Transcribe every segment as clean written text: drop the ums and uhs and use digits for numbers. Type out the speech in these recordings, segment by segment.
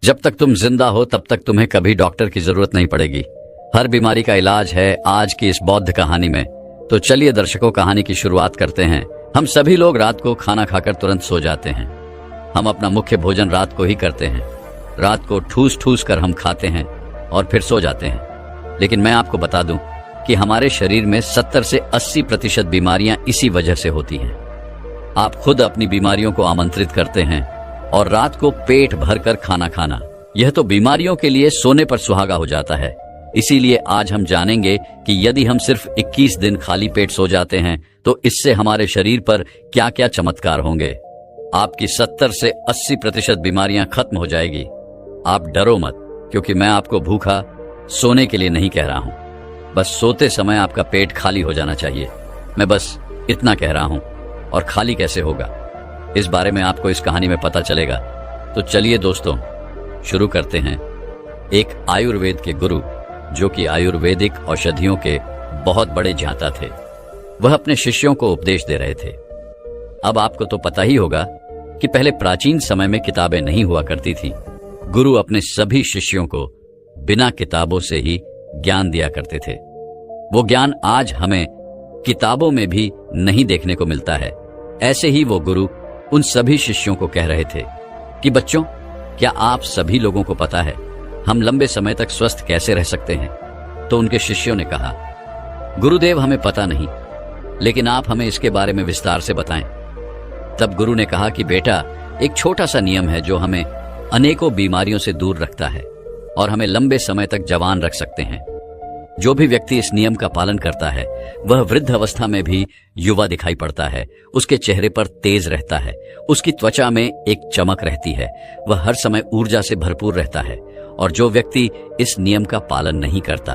जब तक तुम जिंदा हो तब तक तुम्हें कभी डॉक्टर की जरूरत नहीं पड़ेगी। हर बीमारी का इलाज है आज की इस बौद्ध कहानी में। तो चलिए दर्शकों, कहानी की शुरुआत करते हैं। हम सभी लोग रात को खाना खाकर तुरंत सो जाते हैं। हम अपना मुख्य भोजन रात को ही करते हैं। रात को ठूस ठूस कर हम खाते हैं और फिर सो जाते हैं। लेकिन मैं आपको बता दूं कि हमारे शरीर में 70 से 80% बीमारियां इसी वजह से होती हैं। आप खुद अपनी बीमारियों को आमंत्रित करते हैं और रात को पेट भरकर खाना खाना, यह तो बीमारियों के लिए सोने पर सुहागा हो जाता है। इसीलिए आज हम जानेंगे कि यदि हम सिर्फ 21 दिन खाली पेट सो जाते हैं तो इससे हमारे शरीर पर क्या क्या चमत्कार होंगे। आपकी 70 से 80% बीमारियां खत्म हो जाएगी। आप डरो मत, क्योंकि मैं आपको भूखा सोने के लिए नहीं कह रहा हूं। बस सोते समय आपका पेट खाली हो जाना चाहिए। मैं बस इतना कह रहा हूं। और खाली कैसे होगा, इस बारे में आपको इस कहानी में पता चलेगा। तो चलिए दोस्तों, शुरू करते हैं। एक आयुर्वेद के गुरु, जो कि आयुर्वेदिक औषधियों के बहुत बड़े ज्ञाता थे, वह अपने शिष्यों को उपदेश दे रहे थे। अब आपको तो पता ही होगा कि पहले प्राचीन समय में किताबें नहीं हुआ करती थी। गुरु अपने सभी शिष्यों को बिना किताबों से ही ज्ञान दिया करते थे। वो ज्ञान आज हमें किताबों में भी नहीं देखने को मिलता है। ऐसे ही वो गुरु उन सभी शिष्यों को कह रहे थे कि बच्चों, क्या आप सभी लोगों को पता है हम लंबे समय तक स्वस्थ कैसे रह सकते हैं? तो उनके शिष्यों ने कहा, गुरुदेव, हमें पता नहीं, लेकिन आप हमें इसके बारे में विस्तार से बताएं। तब गुरु ने कहा कि बेटा, एक छोटा सा नियम है जो हमें अनेकों बीमारियों से दूर रखता है और हमें लंबे समय तक जवान रख सकते हैं। जो भी व्यक्ति इस नियम का पालन करता है वह वृद्ध अवस्था में भी युवा दिखाई पड़ता है। उसके चेहरे पर तेज रहता है, उसकी त्वचा में एक चमक रहती है, वह हर समय ऊर्जा से भरपूर रहता है। और जो व्यक्ति इस नियम का पालन नहीं करता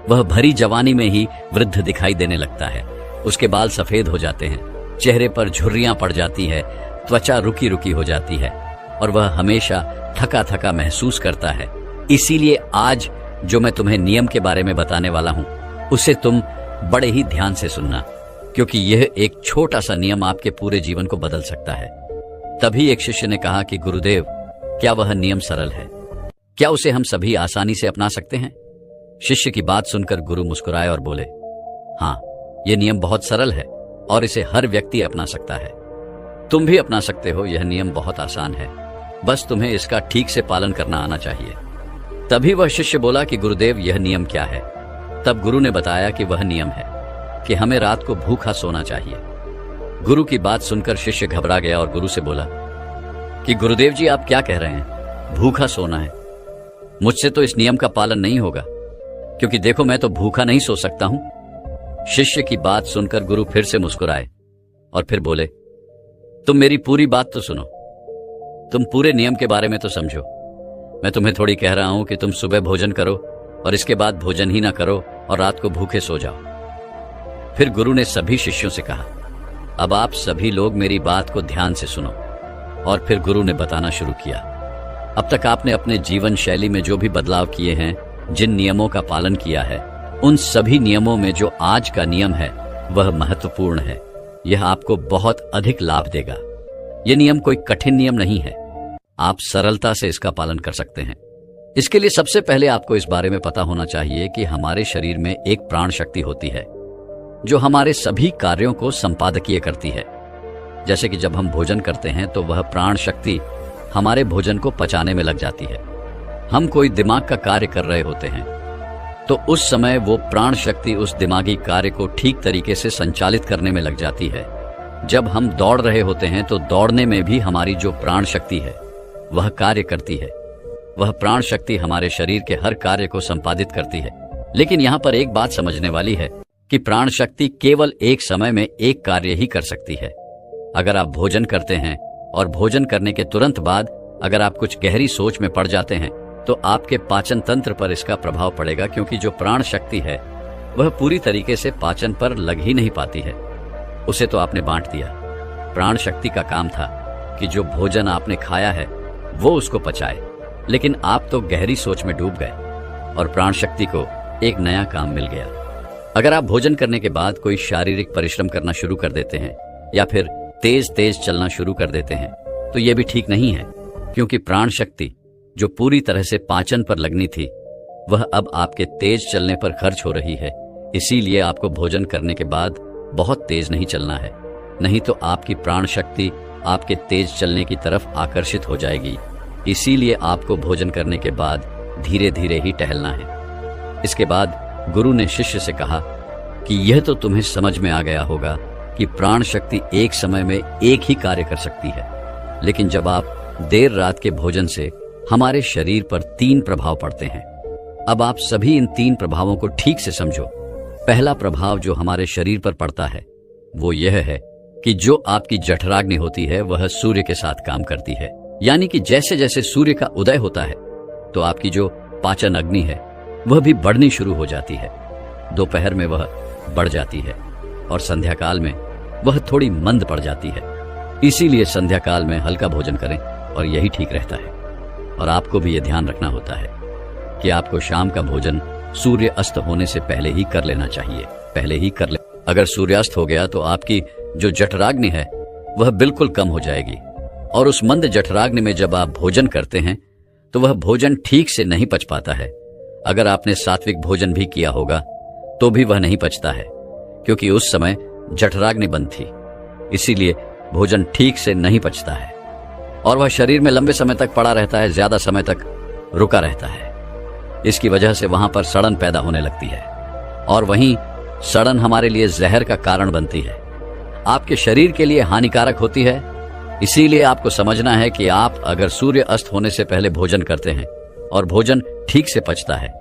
वह भरी जवानी में ही वृद्ध दिखाई देने लगता है। उसके बाल सफेद हो जाते हैं, चेहरे पर झुर्रियां पड़ जाती है, त्वचा रुकी रुकी हो जाती है और वह हमेशा थका थका महसूस करता है। इसीलिए आज जो मैं तुम्हें नियम के बारे में बताने वाला हूं, उसे तुम बड़े ही ध्यान से सुनना, क्योंकि यह एक छोटा सा नियम आपके पूरे जीवन को बदल सकता है। तभी एक शिष्य ने कहा कि गुरुदेव, क्या वह नियम सरल है? क्या उसे हम सभी आसानी से अपना सकते हैं? शिष्य की बात सुनकर गुरु मुस्कुराए और बोले, हाँ, यह नियम बहुत सरल है और इसे हर व्यक्ति अपना सकता है। तुम भी अपना सकते हो। यह नियम बहुत आसान है, बस तुम्हें इसका ठीक से पालन करना आना चाहिए। तभी वह शिष्य बोला कि गुरुदेव, यह नियम क्या है? तब गुरु ने बताया कि वह नियम है कि हमें रात को भूखा सोना चाहिए। गुरु की बात सुनकर शिष्य घबरा गया और गुरु से बोला कि गुरुदेव जी, आप क्या कह रहे हैं? भूखा सोना है? मुझसे तो इस नियम का पालन नहीं होगा, क्योंकि देखो, मैं तो भूखा नहीं सो सकता हूं। शिष्य की बात सुनकर गुरु फिर से मुस्कुराए और फिर बोले, तुम मेरी पूरी बात तो सुनो, तुम पूरे नियम के बारे में तो समझो। मैं तुम्हें थोड़ी कह रहा हूं कि तुम सुबह भोजन करो और इसके बाद भोजन ही ना करो और रात को भूखे सो जाओ। फिर गुरु ने सभी शिष्यों से कहा, अब आप सभी लोग मेरी बात को ध्यान से सुनो। और फिर गुरु ने बताना शुरू किया, अब तक आपने अपने जीवन शैली में जो भी बदलाव किए हैं, जिन नियमों का पालन किया है, उन सभी नियमों में जो आज का नियम है वह महत्वपूर्ण है। यह आपको बहुत अधिक लाभ देगा। यह नियम कोई कठिन नियम नहीं है, आप सरलता से इसका पालन कर सकते हैं। इसके लिए सबसे पहले आपको इस बारे में पता होना चाहिए कि हमारे शरीर में एक प्राण शक्ति होती है जो हमारे सभी कार्यों को संपादकीय करती है। जैसे कि जब हम भोजन करते हैं तो वह प्राण शक्ति हमारे भोजन को पचाने में लग जाती है। हम कोई दिमाग का कार्य कर रहे होते हैं तो उस समय वो प्राण शक्ति उस दिमागी कार्य को ठीक तरीके से संचालित करने में लग जाती है। जब हम दौड़ रहे होते हैं तो दौड़ने में भी हमारी जो प्राण शक्ति है वह कार्य करती है। वह प्राण शक्ति हमारे शरीर के हर कार्य को संपादित करती है। लेकिन यहाँ पर एक बात समझने वाली है कि प्राण शक्ति केवल एक समय में एक कार्य ही कर सकती है। अगर आप भोजन करते हैं और भोजन करने के तुरंत बाद अगर आप कुछ गहरी सोच में पड़ जाते हैं तो आपके पाचन तंत्र पर इसका प्रभाव पड़ेगा, क्योंकि जो प्राण शक्ति है वह पूरी तरीके से पाचन पर लग ही नहीं पाती है। उसे तो आपने बांट दिया। प्राण शक्ति का काम था कि जो भोजन आपने खाया है वो उसको पचाए, लेकिन आप तो गहरी सोच में डूब गए और प्राण शक्ति को एक नया काम मिल गया। अगर आप भोजन करने के बाद कोई शारीरिक परिश्रम करना शुरू कर देते हैं या फिर तेज तेज चलना शुरू कर देते हैं तो यह भी ठीक नहीं है, क्योंकि प्राण शक्ति जो पूरी तरह से पाचन पर लगनी थी वह अब आपके तेज चलने पर खर्च हो रही है। इसीलिए आपको भोजन करने के बाद बहुत तेज नहीं चलना है, नहीं तो आपकी प्राण शक्ति आपके तेज चलने की तरफ आकर्षित हो जाएगी। इसीलिए आपको भोजन करने के बाद धीरे धीरे ही टहलना है। इसके बाद गुरु ने शिष्य से कहा कि यह तो तुम्हें समझ में आ गया होगा कि प्राण शक्ति एक समय में एक ही कार्य कर सकती है, लेकिन जब आप देर रात के भोजन से हमारे शरीर पर 3 प्रभाव पड़ते हैं। अब आप सभी इन 3 प्रभावों को ठीक से समझो। पहला प्रभाव जो हमारे शरीर पर पड़ता है वो यह है कि जो आपकी जठराग्नि होती है वह सूर्य के साथ काम करती है। यानी कि जैसे जैसे सूर्य का उदय होता है तो आपकी जो पाचन अग्नि है वह भी बढ़नी शुरू हो जाती है। दोपहर में वह बढ़ जाती है और संध्या काल में वह थोड़ी मंद पड़ जाती है। इसीलिए संध्या काल में हल्का भोजन करें और यही ठीक रहता है। और आपको भी यह ध्यान रखना होता है कि आपको शाम का भोजन सूर्य अस्त होने से पहले ही कर लेना चाहिए। पहले ही कर ले। अगर सूर्यास्त हो गया तो आपकी जो जठराग्नि है वह बिल्कुल कम हो जाएगी और उस मंद जठराग्नि में जब आप भोजन करते हैं तो वह भोजन ठीक से नहीं पच पाता है। अगर आपने सात्विक भोजन भी किया होगा तो भी वह नहीं पचता है, क्योंकि उस समय जठराग्नि बंद थी। इसीलिए भोजन ठीक से नहीं पचता है और वह शरीर में लंबे समय तक पड़ा रहता है, ज्यादा समय तक रुका रहता है। इसकी वजह से वहां पर सड़न पैदा होने लगती है और वहीं सड़न हमारे लिए जहर का कारण बनती है, आपके शरीर के लिए हानिकारक होती है। इसीलिए आपको समझना है कि आप अगर सूर्य अस्त होने से पहले भोजन करते हैं और भोजन ठीक से पचता है।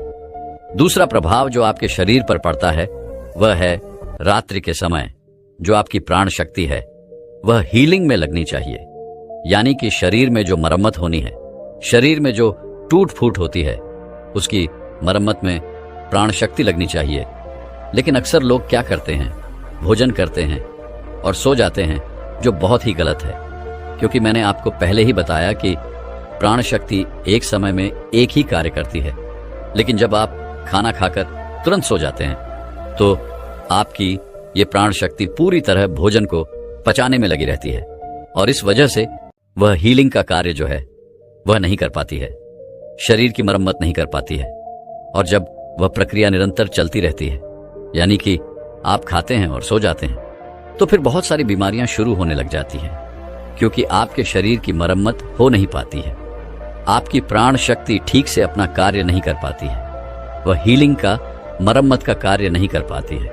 दूसरा प्रभाव जो आपके शरीर पर पड़ता है वह है रात्रि के समय जो आपकी प्राण शक्ति है वह हीलिंग में लगनी चाहिए। यानी कि शरीर में जो मरम्मत होनी है, शरीर में जो टूट फूट होती है, उसकी मरम्मत में प्राण शक्ति लगनी चाहिए। लेकिन अक्सर लोग क्या करते हैं, भोजन करते हैं और सो जाते हैं, जो बहुत ही गलत है। क्योंकि मैंने आपको पहले ही बताया कि प्राण शक्ति एक समय में एक ही कार्य करती है, लेकिन जब आप खाना खाकर तुरंत सो जाते हैं तो आपकी ये प्राण शक्ति पूरी तरह भोजन को पचाने में लगी रहती है और इस वजह से वह हीलिंग का कार्य जो है वह नहीं कर पाती है, शरीर की मरम्मत नहीं कर पाती है। और जब वह प्रक्रिया निरंतर चलती रहती है, यानी कि आप खाते हैं और सो जाते हैं, तो फिर बहुत सारी बीमारियां शुरू होने लग जाती हैं, क्योंकि आपके शरीर की मरम्मत हो नहीं पाती है। आपकी प्राण शक्ति ठीक से अपना कार्य नहीं कर पाती है, वह हीलिंग का, मरम्मत का कार्य नहीं कर पाती है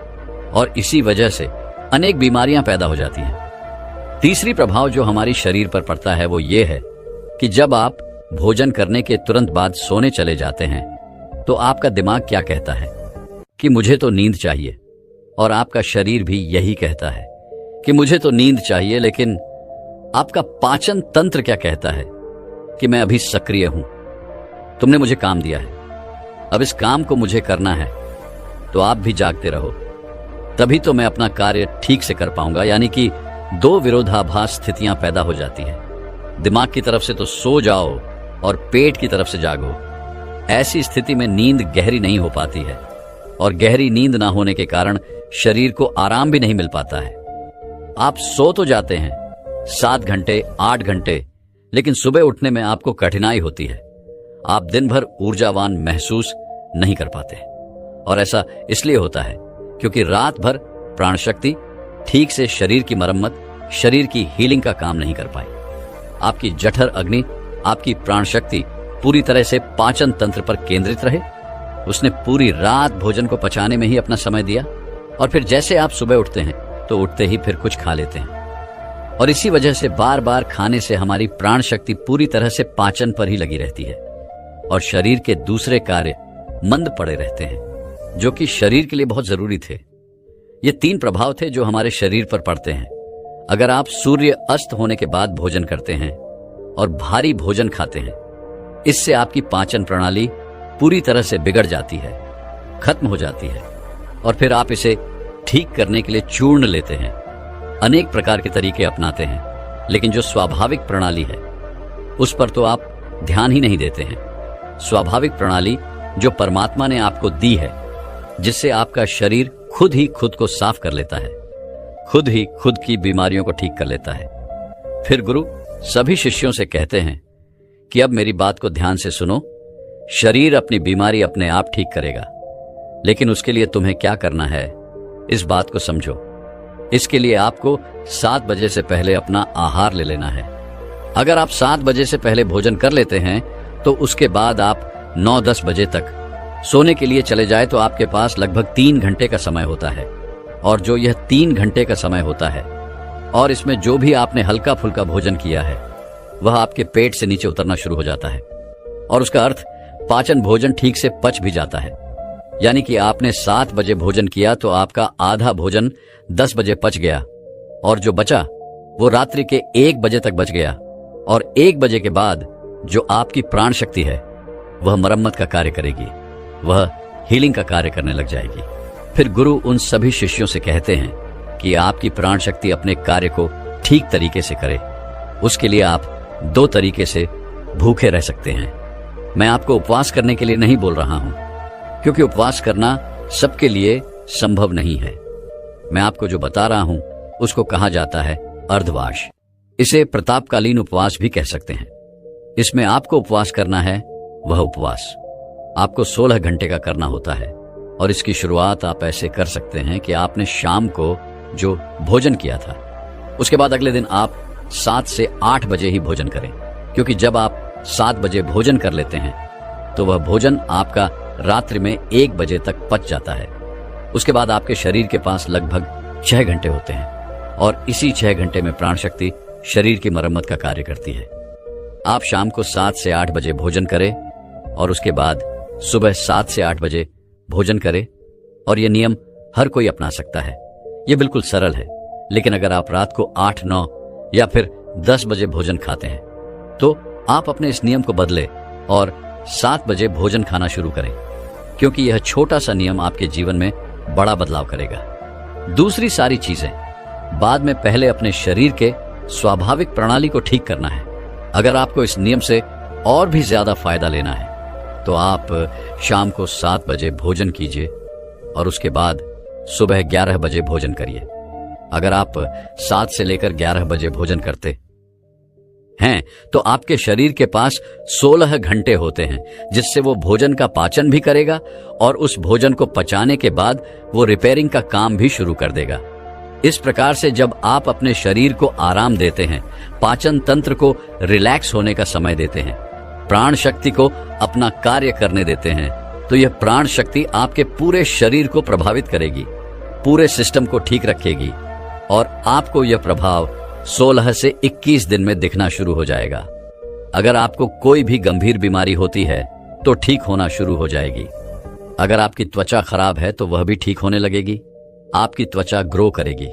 और इसी वजह से अनेक बीमारियां पैदा हो जाती हैं। तीसरी प्रभाव जो हमारी शरीर पर पड़ता है वो ये है कि जब आप भोजन करने के तुरंत बाद सोने चले जाते हैं तो आपका दिमाग क्या कहता है कि मुझे तो नींद चाहिए, और आपका शरीर भी यही कहता है कि मुझे तो नींद चाहिए। लेकिन आपका पाचन तंत्र क्या कहता है कि मैं अभी सक्रिय हूं, तुमने मुझे काम दिया है, अब इस काम को मुझे करना है, तो आप भी जागते रहो, तभी तो मैं अपना कार्य ठीक से कर पाऊंगा। यानी कि 2 विरोधाभास स्थितियां पैदा हो जाती हैं। दिमाग की तरफ से तो सो जाओ और पेट की तरफ से जागो। ऐसी स्थिति में नींद गहरी नहीं हो पाती है और गहरी नींद ना होने के कारण शरीर को आराम भी नहीं मिल पाता है। आप सो तो जाते हैं 7 घंटे 8 घंटे, लेकिन सुबह उठने में आपको कठिनाई होती है। आप दिन भर ऊर्जावान महसूस नहीं कर पाते और ऐसा इसलिए होता है क्योंकि रात भर प्राण शक्ति ठीक से शरीर की मरम्मत, शरीर की हीलिंग का काम नहीं कर पाई। आपकी जठर अग्नि, आपकी प्राण शक्ति पूरी तरह से पाचन तंत्र पर केंद्रित रहे। उसने पूरी रात भोजन को पचाने में ही अपना समय दिया और फिर जैसे आप सुबह उठते हैं तो उठते ही फिर कुछ खा लेते हैं और इसी वजह से बार बार खाने से हमारी प्राण शक्ति पूरी तरह से पाचन पर ही लगी रहती है और शरीर के दूसरे कार्य मंद पड़े रहते हैं, जो कि शरीर के लिए बहुत जरूरी थे। ये 3 प्रभाव थे जो हमारे शरीर पर पड़ते हैं। अगर आप सूर्य अस्त होने के बाद भोजन करते हैं और भारी भोजन खाते हैं, इससे आपकी पाचन प्रणाली पूरी तरह से बिगड़ जाती है, खत्म हो जाती है और फिर आप इसे ठीक करने के लिए चूर्ण लेते हैं, अनेक प्रकार के तरीके अपनाते हैं, लेकिन जो स्वाभाविक प्रणाली है उस पर तो आप ध्यान ही नहीं देते हैं। स्वाभाविक प्रणाली जो परमात्मा ने आपको दी है, जिससे आपका शरीर खुद ही खुद को साफ कर लेता है, खुद ही खुद की बीमारियों को ठीक कर लेता है। फिर गुरु सभी शिष्यों से कहते हैं कि अब मेरी बात को ध्यान से सुनो। शरीर अपनी बीमारी अपने आप ठीक करेगा, लेकिन उसके लिए तुम्हें क्या करना है, इस बात को समझो। इसके लिए आपको 7 बजे से पहले अपना आहार ले लेना है। अगर आप 7 बजे से पहले भोजन कर लेते हैं तो उसके बाद आप 9-10 बजे तक सोने के लिए चले जाए तो आपके पास लगभग 3 घंटे का समय होता है। और जो यह 3 घंटे का समय होता है और इसमें जो भी आपने हल्का फुल्का भोजन किया है वह आपके पेट से नीचे उतरना शुरू हो जाता है और उसका अर्थ पाचन भोजन ठीक से पच भी जाता है। यानी कि आपने 7 बजे भोजन किया तो आपका आधा भोजन 10 बजे पच गया और जो बचा वो रात्रि के 1 बजे तक बच गया। और 1 बजे के बाद जो आपकी प्राण शक्ति है वह मरम्मत का कार्य करेगी, वह हीलिंग का कार्य करने लग जाएगी। फिर गुरु उन सभी शिष्यों से कहते हैं कि आपकी प्राण शक्ति अपने कार्य को ठीक तरीके से करे। उसके लिए आप 2 तरीके से भूखे रह सकते हैं। मैं आपको उपवास करने के लिए नहीं बोल रहा हूं, क्योंकि उपवास करना सबके लिए संभव नहीं है। मैं आपको जो बता रहा हूं उसको कहा जाता है अर्धवास। इसे प्रतापकालीन उपवास भी कह सकते हैं। इसमें आपको उपवास करना है, वह उपवास आपको 16 घंटे का करना होता है। और इसकी शुरुआत आप ऐसे कर सकते हैं कि आपने शाम को जो भोजन किया था उसके बाद अगले दिन आप 7 से 8 बजे ही भोजन करें, क्योंकि जब आप 7 बजे भोजन कर लेते हैं तो वह भोजन आपका रात्रि में 1 बजे तक पच जाता है। उसके बाद आपके शरीर के पास लगभग 6 घंटे होते हैं और इसी 6 घंटे में प्राण शक्ति शरीर की मरम्मत का कार्य करती है। आप शाम को 7 से 8 बजे भोजन करें और उसके बाद सुबह 7 से 8 बजे भोजन करें। और यह नियम हर कोई अपना सकता है। यह बिल्कुल सरल है। लेकिन अगर आप रात को 8, 9 या फिर 10 बजे भोजन खाते हैं तो आप अपने इस नियम को बदलें और 7 बजे भोजन खाना शुरू करें, क्योंकि यह छोटा सा नियम आपके जीवन में बड़ा बदलाव करेगा। दूसरी सारी चीजें बाद में, पहले अपने शरीर के स्वाभाविक प्रणाली को ठीक करना है। अगर आपको इस नियम से और भी ज्यादा फायदा लेना है तो आप शाम को 7 बजे भोजन कीजिए और उसके बाद सुबह 11 बजे भोजन करिए। अगर आप 7 से लेकर 11 बजे भोजन करते हैं तो आपके शरीर के पास 16 घंटे होते हैं, जिससे वो भोजन का पाचन भी करेगा और उस भोजन को पचाने के बाद वो रिपेयरिंग का काम भी शुरू कर देगा। इस प्रकार से जब आप अपने शरीर को आराम देते हैं, पाचन तंत्र को रिलैक्स होने का समय देते हैं, प्राण शक्ति को अपना कार्य करने देते हैं, तो यह प्राण शक्ति आपके पूरे शरीर को प्रभावित करेगी, पूरे सिस्टम को ठीक रखेगी और आपको यह प्रभाव 16 से 21 दिन में दिखना शुरू हो जाएगा। अगर आपको कोई भी गंभीर बीमारी होती है तो ठीक होना शुरू हो जाएगी। अगर आपकी त्वचा खराब है तो वह भी ठीक होने लगेगी। आपकी त्वचा ग्रो करेगी।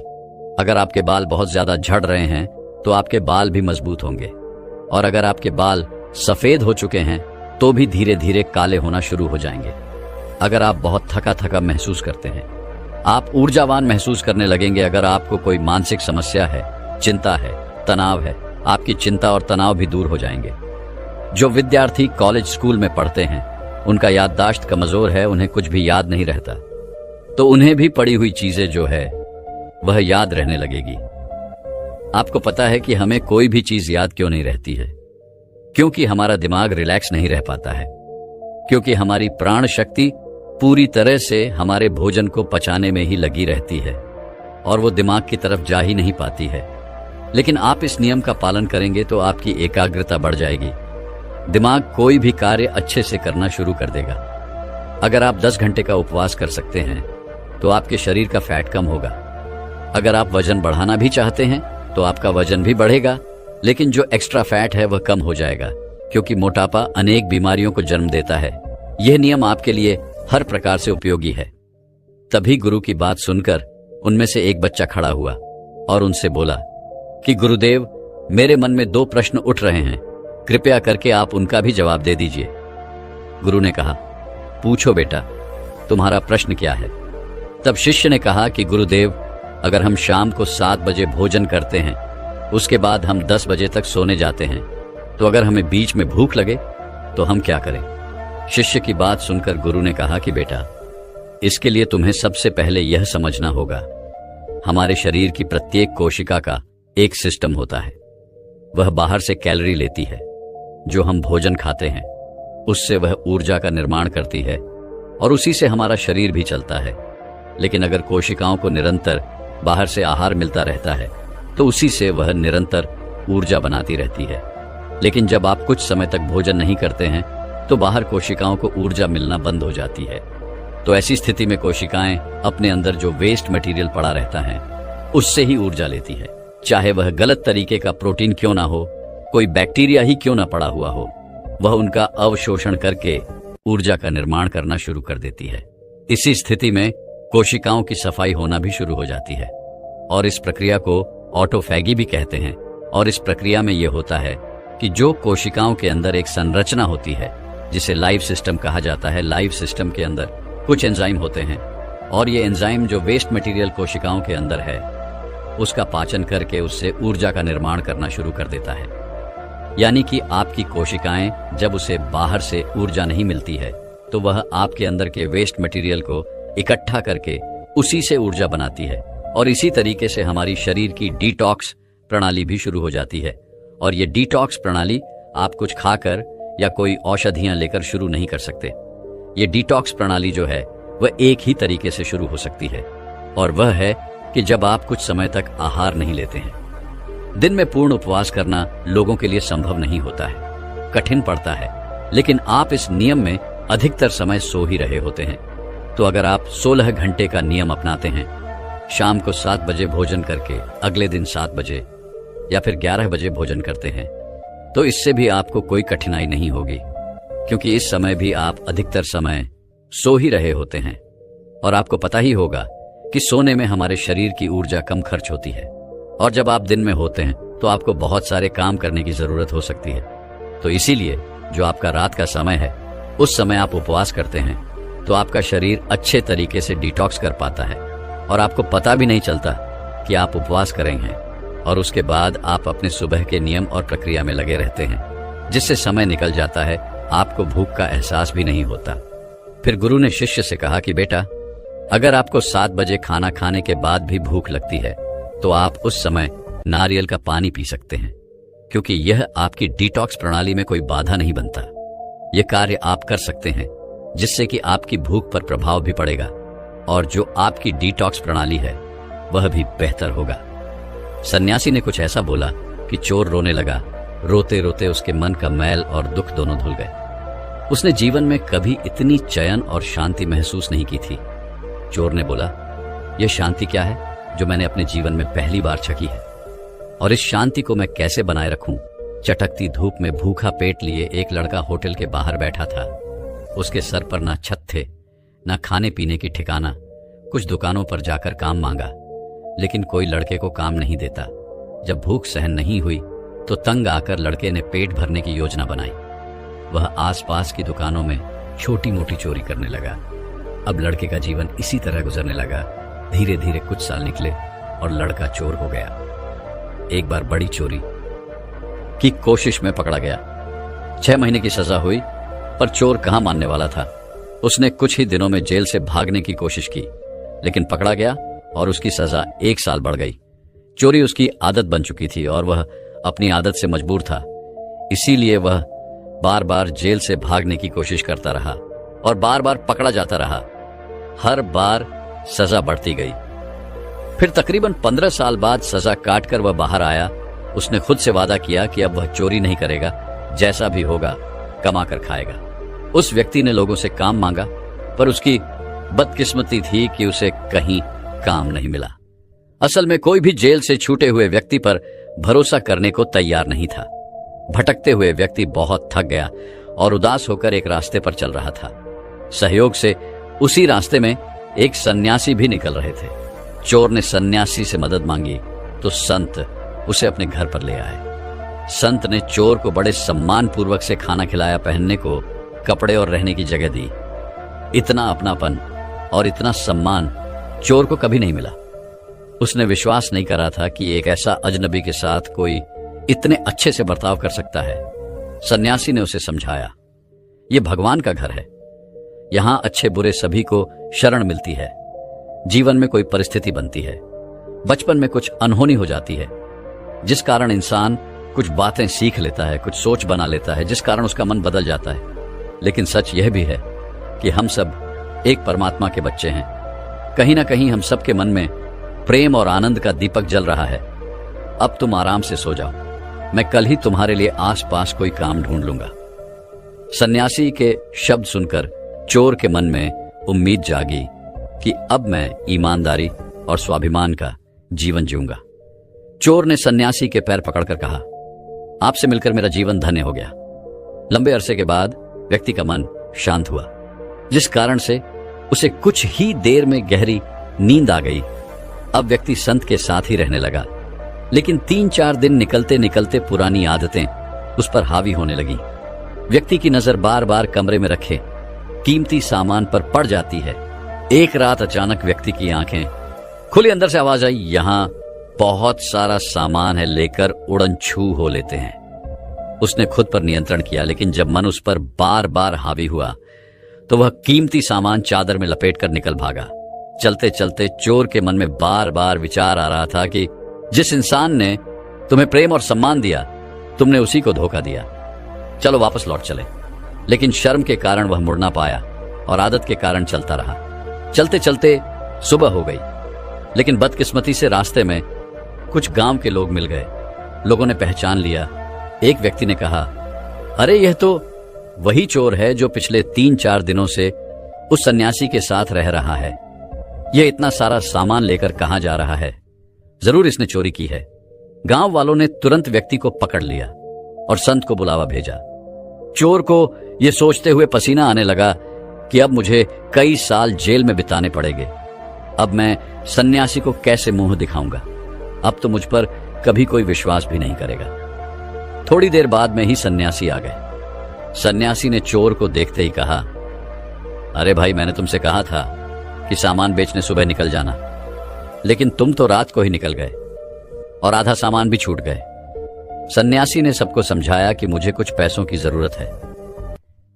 अगर आपके बाल बहुत ज्यादा झड़ रहे हैं तो आपके बाल भी मजबूत होंगे। और अगर आपके बाल सफेद हो चुके हैं तो भी धीरे धीरे काले होना शुरू हो जाएंगे। अगर आप बहुत थका थका महसूस करते हैं, आप ऊर्जावान महसूस करने लगेंगे। अगर आपको कोई मानसिक समस्या है, चिंता है, तनाव है, आपकी चिंता और तनाव भी दूर हो जाएंगे। जो विद्यार्थी कॉलेज स्कूल में पढ़ते हैं उनका याददाश्त कमजोर है, उन्हें कुछ भी याद नहीं रहता, तो उन्हें भी पड़ी हुई चीजें जो है वह याद रहने लगेगी। आपको पता है कि हमें कोई भी चीज याद क्यों नहीं रहती है? क्योंकि हमारा दिमाग रिलैक्स नहीं रह पाता है, क्योंकि हमारी प्राण शक्ति पूरी तरह से हमारे भोजन को पचाने में ही लगी रहती है और वो दिमाग की तरफ जा ही नहीं पाती है। लेकिन आप इस नियम का पालन करेंगे तो आपकी एकाग्रता बढ़ जाएगी। दिमाग कोई भी कार्य अच्छे से करना शुरू कर देगा। अगर आप 10 घंटे का उपवास कर सकते हैं तो आपके शरीर का फैट कम होगा। अगर आप वजन बढ़ाना भी चाहते हैं तो आपका वजन भी बढ़ेगा, लेकिन जो एक्स्ट्रा फैट है वह कम हो जाएगा, क्योंकि मोटापा अनेक बीमारियों को जन्म देता है। यह नियम आपके लिए हर प्रकार से उपयोगी है। तभी गुरु की बात सुनकर उनमें से एक बच्चा खड़ा हुआ और उनसे बोला कि गुरुदेव, मेरे मन में 2 प्रश्न उठ रहे हैं, कृपया करके आप उनका भी जवाब दे दीजिए। गुरु ने कहा, पूछो बेटा, तुम्हारा प्रश्न क्या है? तब शिष्य ने कहा कि गुरुदेव, अगर हम शाम को 7 बजे भोजन करते हैं, उसके बाद हम 10 बजे तक सोने जाते हैं, तो अगर हमें बीच में भूख लगे तो हम क्या करें? शिष्य की बात सुनकर गुरु ने कहा कि बेटा, इसके लिए तुम्हें सबसे पहले यह समझना होगा, हमारे शरीर की प्रत्येक कोशिका का एक सिस्टम होता है। वह बाहर से कैलोरी लेती है जो हम भोजन खाते हैं उससे वह ऊर्जा का निर्माण करती है और उसी से हमारा शरीर भी चलता है। लेकिन अगर कोशिकाओं को निरंतर बाहर से आहार मिलता रहता है तो उसी से वह निरंतर ऊर्जा बनाती रहती है। लेकिन जब आप कुछ समय तक भोजन नहीं करते हैं तो बाहर कोशिकाओं को ऊर्जा मिलना बंद हो जाती है। तो ऐसी स्थिति में कोशिकाएं अपने अंदर जो वेस्ट मटेरियल पड़ा रहता है उससे ही ऊर्जा लेती है, चाहे वह गलत तरीके का प्रोटीन क्यों ना हो, कोई बैक्टीरिया ही क्यों ना पड़ा हुआ हो, वह उनका अवशोषण करके ऊर्जा का निर्माण करना शुरू कर देती है। इसी स्थिति में कोशिकाओं की सफाई होना भी शुरू हो जाती है और इस प्रक्रिया को ऑटोफैगी भी कहते हैं। और इस प्रक्रिया में यह होता है कि जो कोशिकाओं के अंदर एक संरचना होती है जिसे लाइफ सिस्टम कहा जाता है, लाइफ सिस्टम के अंदर कुछ एंजाइम होते हैं और ये एंजाइम जो वेस्ट मटेरियल कोशिकाओं के अंदर है उसका पाचन करके उससे ऊर्जा का निर्माण करना शुरू कर देता है। यानी कि आपकी कोशिकाएं जब उसे बाहर से ऊर्जा नहीं मिलती है तो वह आपके अंदर के वेस्ट मटेरियल को इकट्ठा करके उसी से ऊर्जा बनाती है। और इसी तरीके से हमारी शरीर की डिटॉक्स प्रणाली भी शुरू हो जाती है। और ये डिटॉक्स प्रणाली आप कुछ खाकर या कोई औषधियां लेकर शुरू नहीं कर सकते। ये डिटॉक्स प्रणाली जो है वह एक ही तरीके से शुरू हो सकती है और वह है कि जब आप कुछ समय तक आहार नहीं लेते हैं। दिन में पूर्ण उपवास करना लोगों के लिए संभव नहीं होता है, कठिन पड़ता है, लेकिन आप इस नियम में अधिकतर समय सो ही रहे होते हैं। तो अगर आप 16 घंटे का नियम अपनाते हैं, शाम को 7 बजे भोजन करके अगले दिन 7 बजे या फिर 11 बजे भोजन करते हैं, तो इससे भी आपको कोई कठिनाई नहीं होगी, क्योंकि इस समय भी आप अधिकतर समय सो ही रहे होते हैं। और आपको पता ही होगा कि सोने में हमारे शरीर की ऊर्जा कम खर्च होती है और जब आप दिन में होते हैं तो आपको बहुत सारे काम करने की जरूरत हो सकती है। तो इसीलिए जो आपका रात का समय है उस समय आप उपवास करते हैं तो आपका शरीर अच्छे तरीके से डिटॉक्स कर पाता है और आपको पता भी नहीं चलता कि आप उपवास कर रहे हैं। और उसके बाद आप अपने सुबह के नियम और प्रक्रिया में लगे रहते हैं, जिससे समय निकल जाता है, आपको भूख का एहसास भी नहीं होता। फिर गुरु ने शिष्य से कहा कि बेटा, अगर आपको 7 बजे खाना खाने के बाद भी भूख लगती है तो आप उस समय नारियल का पानी पी सकते हैं, क्योंकि यह आपकी डिटॉक्स प्रणाली में कोई बाधा नहीं बनता। यह कार्य आप कर सकते हैं जिससे कि आपकी भूख पर प्रभाव भी पड़ेगा और जो आपकी डिटॉक्स प्रणाली है वह भी बेहतर होगा। सन्यासी ने कुछ ऐसा बोला कि चोर रोने लगा। रोते रोते उसके मन का मैल और दुख दोनों धुल गए। उसने जीवन में कभी इतनी चैन और शांति महसूस नहीं की थी। चोर ने बोला, यह शांति क्या है जो मैंने अपने जीवन में पहली बार छकी है, और इस शांति को मैं कैसे बनाए रखूं? चटकती धूप में भूखा पेट लिए एक लड़का होटल के बाहर बैठा था। उसके सर पर ना छत थे, ना खाने पीने की ठिकाना। कुछ दुकानों पर जाकर काम मांगा, लेकिन कोई लड़के को काम नहीं देता। जब भूख सहन नहीं हुई तो तंग आकर लड़के ने पेट भरने की योजना बनाई। वह आसपास की दुकानों में छोटी मोटी चोरी करने लगा। अब लड़के का जीवन इसी तरह गुजरने लगा। धीरे धीरे कुछ साल निकले और लड़का चोर हो गया। एक बार बड़ी चोरी की कोशिश में पकड़ा गया। 6 महीने की सजा हुई, पर चोर कहां मानने वाला था। उसने कुछ ही दिनों में जेल से भागने की कोशिश की, लेकिन पकड़ा गया और उसकी सजा 1 साल बढ़ गई। चोरी उसकी आदत बन चुकी थी और वह अपनी आदत से मजबूर था। इसीलिए वह बार बार जेल से भागने की कोशिश करता रहा और बार बार पकड़ा जाता रहा। हर बार सजा बढ़ती गई। फिर तकरीबन 15 साल बाद सजा काटकर वह बाहर आया। उसने खुद से वादा किया कि अब वह चोरी नहीं करेगा, जैसा भी होगा कमा कर खाएगा। उस व्यक्ति ने लोगों से काम मांगा, पर उसकी बदकिस्मती थी कि उसे कहीं काम नहीं मिला। असल में कोई भी जेल से छूटे हुए व्यक्ति पर भरोसा करने को तैयार नहीं था। भटकते हुए व्यक्ति बहुत थक गया और उदास होकर एक रास्ते पर चल रहा था। सहयोग से उसी रास्ते में एक सन्यासी भी निकल रहे थे। चोर ने सन्यासी से मदद मांगी तो संत उसे अपने घर पर ले आए। संत ने चोर को बड़े सम्मान पूर्वक से खाना खिलाया, पहनने को कपड़े और रहने की जगह दी। इतना अपनापन और इतना सम्मान चोर को कभी नहीं मिला। उसने विश्वास नहीं करा था कि एक ऐसा अजनबी के साथ कोई इतने अच्छे से बर्ताव कर सकता है। सन्यासी ने उसे समझाया, यह भगवान का घर है, यहां अच्छे बुरे सभी को शरण मिलती है। जीवन में कोई परिस्थिति बनती है, बचपन में कुछ अनहोनी हो जाती है, जिस कारण इंसान कुछ बातें सीख लेता है, कुछ सोच बना लेता है, जिस कारण उसका मन बदल जाता है। लेकिन सच यह भी है कि हम सब एक परमात्मा के बच्चे हैं। कहीं ना कहीं हम सबके मन में प्रेम और आनंद का दीपक जल रहा है। अब तुम आराम से सो जाओ, मैं कल ही तुम्हारे लिए आसपास कोई काम ढूंढ लूंगा। सन्यासी के शब्द सुनकर चोर के मन में उम्मीद जागी कि अब मैं ईमानदारी और स्वाभिमान का जीवन जीऊंगा। चोर ने सन्यासी के पैर पकड़कर कहा, आपसे मिलकर मेरा जीवन धन्य हो गया। लंबे अरसे के बाद व्यक्ति का मन शांत हुआ, जिस कारण से उसे कुछ ही देर में गहरी नींद आ गई। अब व्यक्ति संत के साथ ही रहने लगा, लेकिन 3-4 दिन निकलते निकलते पुरानी आदतें उस पर हावी होने लगी। व्यक्ति की नजर बार बार कमरे में रखे कीमती सामान पर पड़ जाती है। एक रात अचानक व्यक्ति की आंखें खुली, अंदर से आवाज आई, यहां बहुत सारा सामान है, लेकर उड़न छू हो लेते हैं। उसने खुद पर नियंत्रण किया, लेकिन जब मन उस पर बार बार हावी हुआ तो वह कीमती सामान चादर में लपेटकर निकल भागा। चलते चलते चोर के मन में बार बार विचार आ रहा था कि जिस इंसान ने तुम्हें प्रेम और सम्मान दिया, तुमने उसी को धोखा दिया। चलो वापस लौट चले। लेकिन शर्म के कारण वह मुड़ ना पाया और आदत के कारण चलता रहा। चलते चलते सुबह हो गई, लेकिन बदकिस्मती से रास्ते में कुछ गांव के लोग मिल गए। लोगों ने पहचान लिया। एक व्यक्ति ने कहा, अरे यह तो वही चोर है जो पिछले 3-4 दिनों से उस सन्यासी के साथ रह रहा है। यह इतना सारा सामान लेकर कहां जा रहा है? जरूर इसने चोरी की है। गांव वालों ने तुरंत व्यक्ति को पकड़ लिया और संत को बुलावा भेजा। चोर को यह सोचते हुए पसीना आने लगा कि अब मुझे कई साल जेल में बिताने पड़ेंगे। अब मैं सन्यासी को कैसे मुंह दिखाऊंगा? अब तो मुझ पर कभी कोई विश्वास भी नहीं करेगा। थोड़ी देर बाद में ही सन्यासी आ गए। सन्यासी ने चोर को देखते ही कहा, अरे भाई, मैंने तुमसे कहा था कि सामान बेचने सुबह निकल जाना, लेकिन तुम तो रात को ही निकल गए और आधा सामान भी छूट गए। सन्यासी ने सबको समझाया कि मुझे कुछ पैसों की जरूरत है,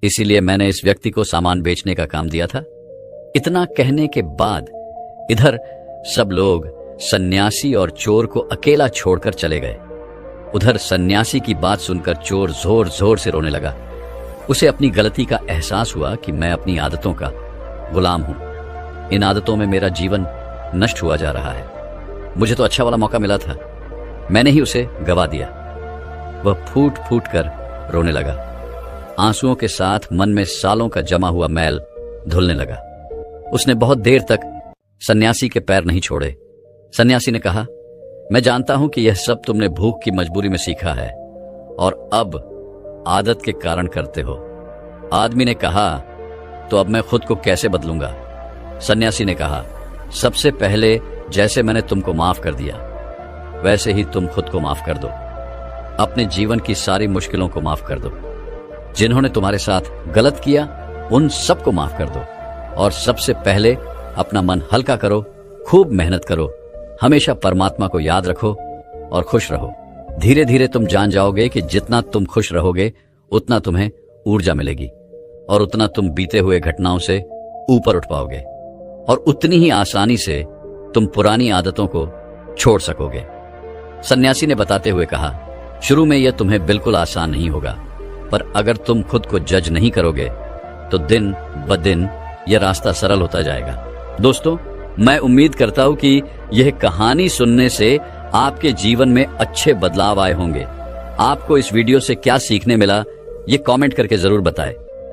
इसीलिए मैंने इस व्यक्ति को सामान बेचने का काम दिया था। इतना कहने के बाद इधर सब लोग सन्यासी और चोर को अकेला छोड़कर चले गए। उधर सन्यासी की बात सुनकर चोर जोर जोर से रोने लगा। उसे अपनी गलती का एहसास हुआ कि मैं अपनी आदतों का गुलाम हूं। इन आदतों में मेरा जीवन नष्ट हुआ जा रहा है। मुझे तो अच्छा वाला मौका मिला था, मैंने ही उसे गवा दिया। वह फूट फूट कर रोने लगा। आंसुओं के साथ मन में सालों का जमा हुआ मैल धुलने लगा। उसने बहुत देर तक सन्यासी के पैर नहीं छोड़े। सन्यासी ने कहा, मैं जानता हूं कि यह सब तुमने भूख की मजबूरी में सीखा है और अब आदत के कारण करते हो। आदमी ने कहा, तो अब मैं खुद को कैसे बदलूंगा? सन्यासी ने कहा, सबसे पहले जैसे मैंने तुमको माफ कर दिया, वैसे ही तुम खुद को माफ कर दो। अपने जीवन की सारी मुश्किलों को माफ कर दो। जिन्होंने तुम्हारे साथ गलत किया, उन सबको माफ कर दो। और सबसे पहले अपना मन हल्का करो, खूब मेहनत करो, हमेशा परमात्मा को याद रखो और खुश रहो। धीरे धीरे तुम जान जाओगे कि जितना तुम खुश रहोगे उतना तुम्हें ऊर्जा मिलेगी और उतना तुम बीते हुए घटनाओं से ऊपर उठ पाओगे और उतनी ही आसानी से तुम पुरानी आदतों को छोड़ सकोगे। सन्यासी ने बताते हुए कहा, शुरू में यह तुम्हें बिल्कुल आसान नहीं होगा, पर अगर तुम खुद को जज नहीं करोगे तो दिन ब दिन यह रास्ता सरल होता जाएगा। दोस्तों, मैं उम्मीद करता हूं कि यह कहानी सुनने से आपके जीवन में अच्छे बदलाव आए होंगे। आपको इस वीडियो से क्या सीखने मिला, ये कमेंट करके जरूर बताएं।